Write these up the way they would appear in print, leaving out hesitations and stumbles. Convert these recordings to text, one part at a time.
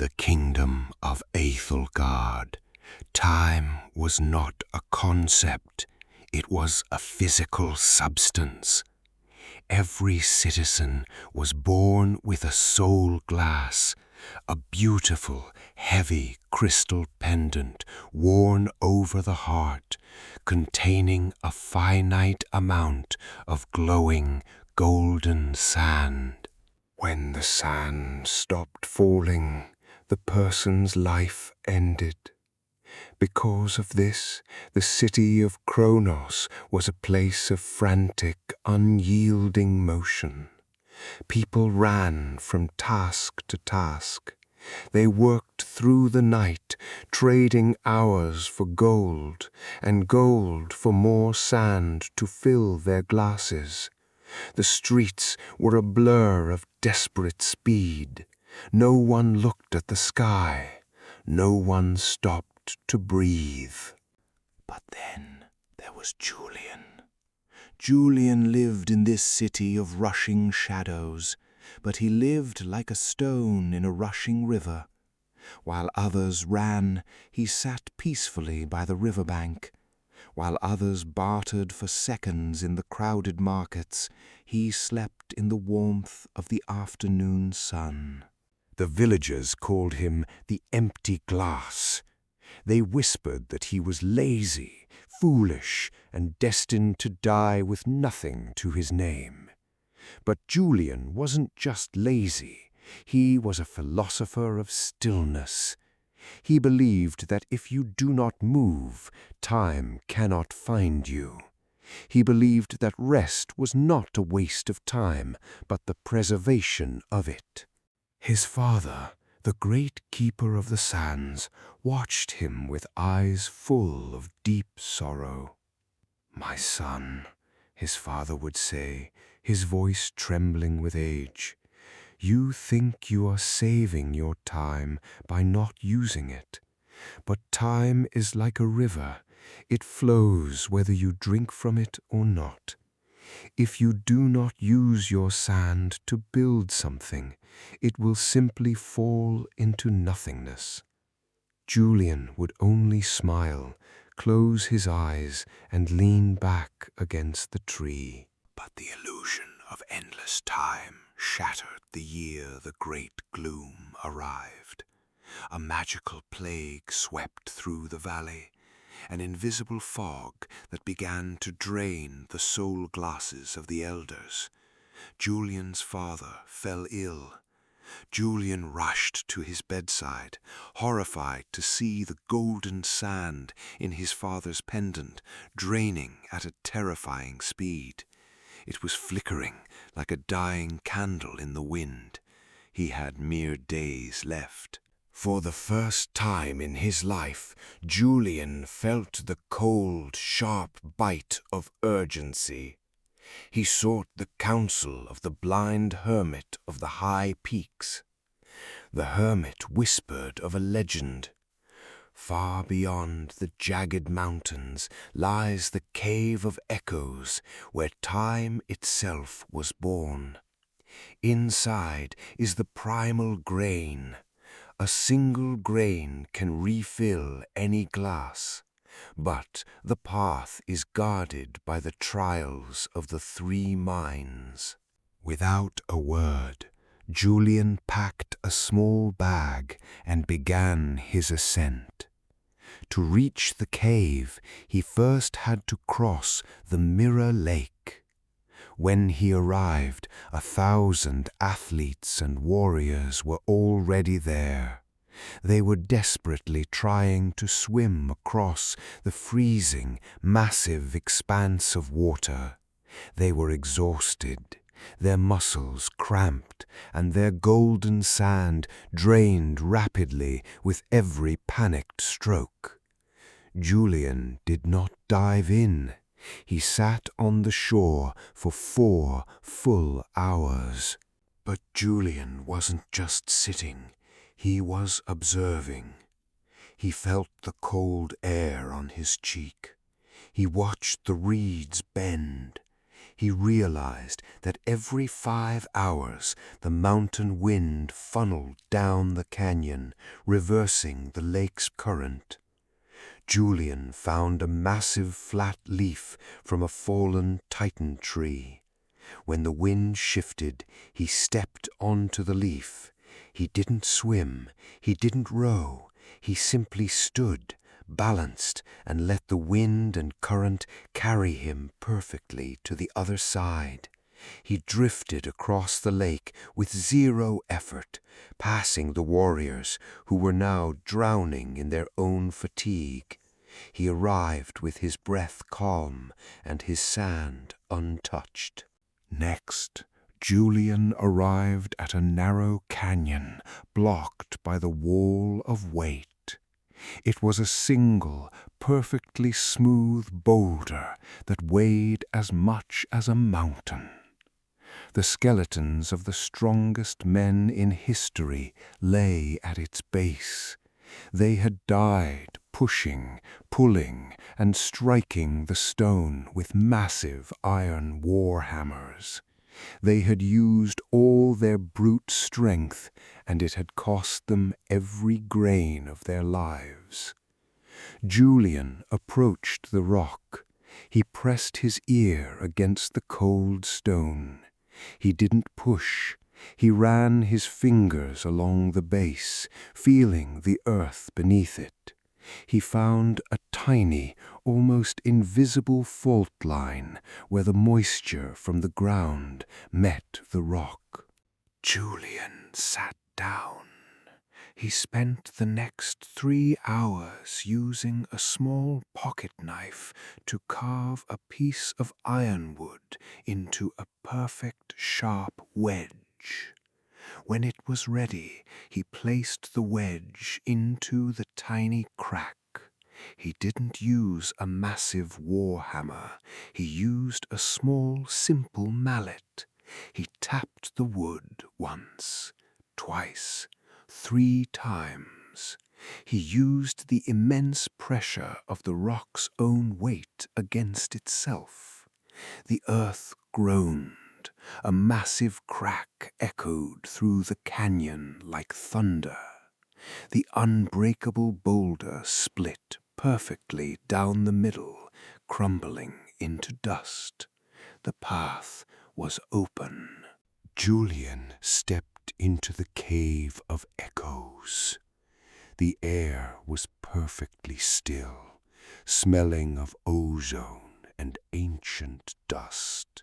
the kingdom of Ethelgard, time was not a concept, it was a physical substance. Every citizen was born with a soul glass, a beautiful, heavy crystal pendant worn over the heart, containing a finite amount of glowing golden sand. When the sand stopped falling, the person's life ended. Because of this, the city of Kronos was a place of frantic, unyielding motion. People ran from task to task. They worked through the night, trading hours for gold, and gold for more sand to fill their glasses. The streets were a blur of desperate speed. No one looked at the sky. No one stopped to breathe. But then there was Julian. Julian lived in this city of rushing shadows, but he lived like a stone in a rushing river. While others ran, he sat peacefully by the riverbank. While others bartered for seconds in the crowded markets, he slept in the warmth of the afternoon sun. The villagers called him the empty glass. They whispered that he was lazy, foolish, and destined to die with nothing to his name. But Julian wasn't just lazy. He was a philosopher of stillness. He believed that if you do not move, time cannot find you. He believed that rest was not a waste of time, but the preservation of it. His father, the great keeper of the sands, watched him with eyes full of deep sorrow. "My son," his father would say, his voice trembling with age, "you think you are saving your time by not using it. But time is like a river. It flows whether you drink from it or not. If you do not use your sand to build something, it will simply fall into nothingness." Julian would only smile, close his eyes, and lean back against the tree. But the illusion of endless time shattered the year the great gloom arrived. A magical plague swept through the valley, an invisible fog that began to drain the soul glasses of the elders. Julian's father fell ill. Julian rushed to his bedside, horrified to see the golden sand in his father's pendant draining at a terrifying speed. It was flickering like a dying candle in the wind. He had mere days left. For the first time in his life, Julian felt the cold, sharp bite of urgency. He sought the counsel of the blind hermit of the high peaks. The hermit whispered of a legend. Far beyond the jagged mountains lies the cave of echoes, where time itself was born. Inside is the primal grain. A single grain can refill any glass, but the path is guarded by the trials of the three minds. Without a word, Julian packed a small bag and began his ascent. To reach the cave, he first had to cross the Mirror Lake. When he arrived, 1,000 athletes and warriors were already there. They were desperately trying to swim across the freezing, massive expanse of water. They were exhausted, their muscles cramped, and their golden sand drained rapidly with every panicked stroke. Julian did not dive in. He sat on the shore for 4 full hours. But Julian wasn't just sitting, he was observing. He felt the cold air on his cheek. He watched the reeds bend. He realized that every 5 hours the mountain wind funneled down the canyon, reversing the lake's current. Julian found a massive flat leaf from a fallen titan tree. When the wind shifted, he stepped onto the leaf. He didn't swim, he didn't row, he simply stood, balanced, and let the wind and current carry him perfectly to the other side. He drifted across the lake with zero effort, passing the warriors who were now drowning in their own fatigue. He arrived with his breath calm and his sand untouched. Next, Julian arrived at a narrow canyon blocked by the wall of weight. It was a single, perfectly smooth boulder that weighed as much as a mountain. The skeletons of the strongest men in history lay at its base. They had died pushing, pulling, and striking the stone with massive iron war hammers. They had used all their brute strength, and it had cost them every grain of their lives. Julian approached the rock. He pressed his ear against the cold stone. He didn't push. He ran his fingers along the base, feeling the earth beneath it. He found a tiny, almost invisible fault line where the moisture from the ground met the rock. Julian sat down. He spent the next 3 hours using a small pocket knife to carve a piece of ironwood into a perfect sharp wedge. When it was ready, he placed the wedge into the tiny crack. He didn't use a massive war hammer. He used a small, simple mallet. He tapped the wood once, twice, 3 times. He used the immense pressure of the rock's own weight against itself. The earth groaned. A massive crack echoed through the canyon like thunder. The unbreakable boulder split perfectly down the middle, crumbling into dust. The path was open. Julian stepped into the cave of echoes. The air was perfectly still, smelling of ozone and ancient dust.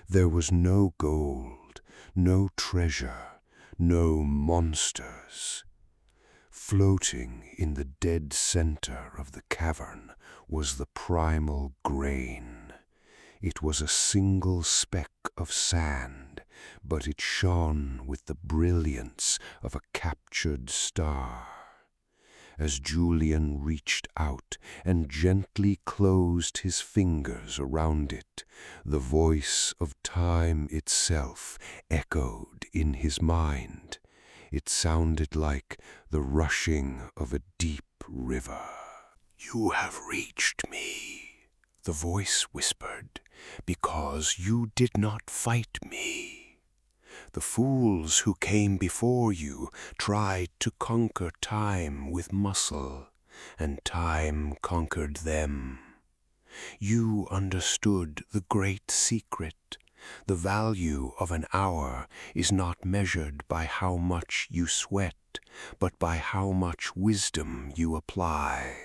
There was no gold, no treasure, no monsters. Floating in the dead center of the cavern was the primal grain. It was a single speck of sand, but it shone with the brilliance of a captured star. As Julian reached out and gently closed his fingers around it, the voice of time itself echoed in his mind. It sounded like the rushing of a deep river. "You have reached me," the voice whispered, "because you did not fight me. The fools who came before you tried to conquer time with muscle, and time conquered them. You understood the great secret. The value of an hour is not measured by how much you sweat, but by how much wisdom you apply."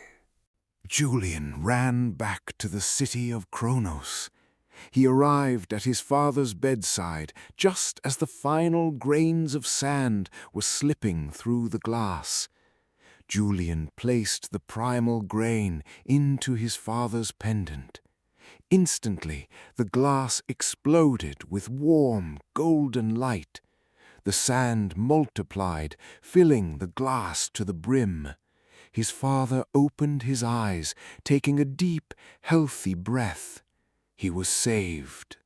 Julian ran back to the city of Kronos. He arrived at his father's bedside just as the final grains of sand were slipping through the glass. Julian placed the primal grain into his father's pendant. Instantly, the glass exploded with warm, golden light. The sand multiplied, filling the glass to the brim. His father opened his eyes, taking a deep, healthy breath. He was saved.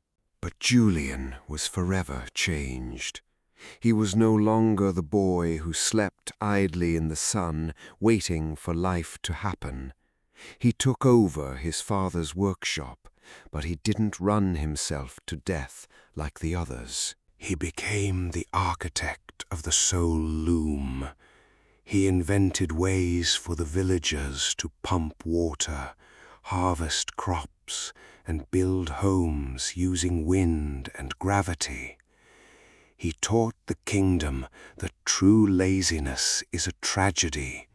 But Julian was forever changed. He was no longer the boy who slept idly in the sun, waiting for life to happen. He took over his father's workshop, but he didn't run himself to death like the others. He became the architect of the soul loom. He invented ways for the villagers to pump water, harvest crops, and build homes using wind and gravity. He taught the kingdom that true laziness is a tragedy,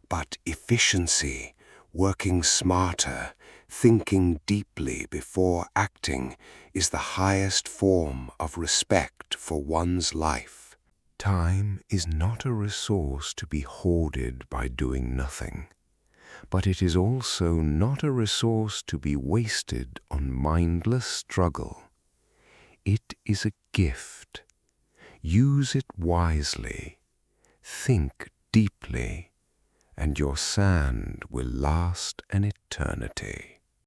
but efficiency, working smarter, thinking deeply before acting, is the highest form of respect for one's life. Time is not a resource to be hoarded by doing nothing, but it is also not a resource to be wasted on mindless struggle. It is a gift. Use it wisely. Think deeply, and your sand will last an eternity.